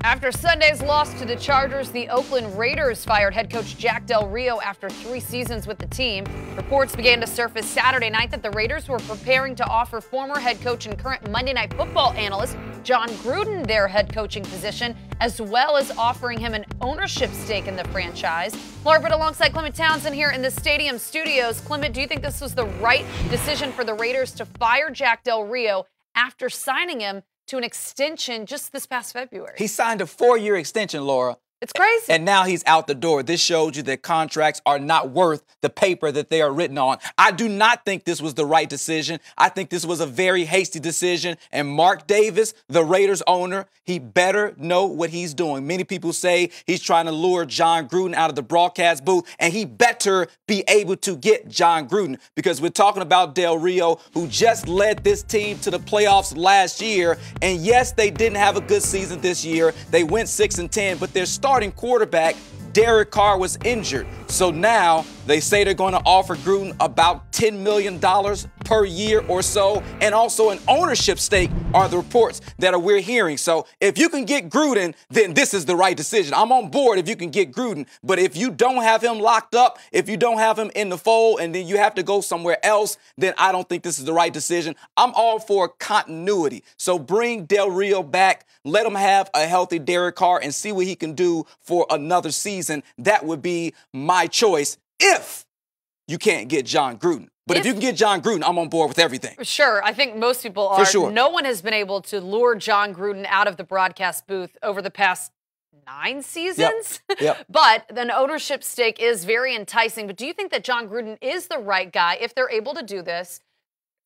After Sunday's loss to the Chargers, the Oakland Raiders fired head coach Jack Del Rio after 3 seasons with the team. Reports began to surface Saturday night that the Raiders were preparing to offer former head coach and current Monday Night Football analyst Jon Gruden their head coaching position, as well as offering him an ownership stake in the franchise. Laura Britt alongside Clement Townsend here in the stadium studios. Clement, do you think this was the right decision for the Raiders to fire Jack Del Rio after signing him to an extension just this past February? He signed a 4-year extension, Laura. It's crazy. And now he's out the door. This shows you that contracts are not worth the paper that they are written on. I do not think this was the right decision. I think this was a very hasty decision. And Mark Davis, the Raiders owner, he better know what he's doing. Many people say he's trying to lure Jon Gruden out of the broadcast booth, and he better be able to get Jon Gruden, because we're talking about Del Rio, who just led this team to the playoffs last year. And yes, they didn't have a good season this year. They went 6-10, but their starting quarterback, Derek Carr, was injured. So now they say they're going to offer Gruden about $10 million per year or so, and also an ownership stake are the reports that we're hearing. So if you can get Gruden, then this is the right decision. I'm on board if you can get Gruden, but if you don't have him locked up, if you don't have him in the fold, and then you have to go somewhere else, then I don't think this is the right decision. I'm all for continuity. So bring Del Rio back, let him have a healthy Derek Carr, and see what he can do for another season. That would be my choice if you can't get Jon Gruden. But if you can get Jon Gruden, I'm on board with everything. Sure. I think most people are. For sure. No one has been able to lure Jon Gruden out of the broadcast booth over the past 9 seasons. Yep. But an ownership stake is very enticing. But do you think that Jon Gruden is the right guy if they're able to do this?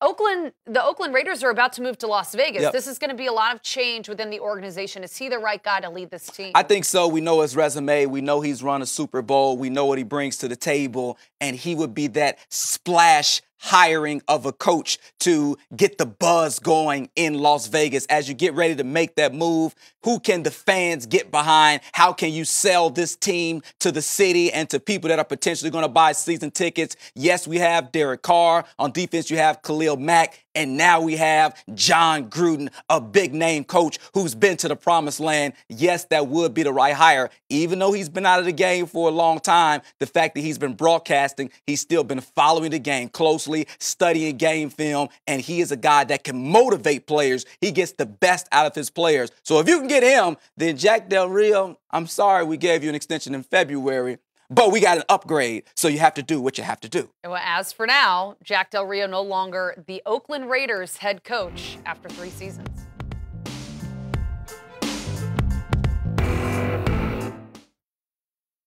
The Oakland Raiders are about to move to Las Vegas. Yep. This is going to be a lot of change within the organization. Is he the right guy to lead this team? I think so. We know his resume. We know he's run a Super Bowl. We know what he brings to the table. And he would be that splash hiring of a coach to get the buzz going in Las Vegas. As you get ready to make that move, who can the fans get behind? How can you sell this team to the city and to people that are potentially going to buy season tickets? Yes, we have Derek Carr. On defense, you have Khalil Mack. And now we have Jon Gruden, a big-name coach who's been to the promised land. Yes, that would be the right hire. Even though he's been out of the game for a long time, the fact that he's been broadcasting, he's still been following the game closely, studying game film, and he is a guy that can motivate players. He gets the best out of his players. So if you can get him, then Jack Del Rio, I'm sorry we gave you an extension in February, but we got an upgrade, so you have to do what you have to do. Well, as for now, Jack Del Rio no longer the Oakland Raiders head coach after 3 seasons.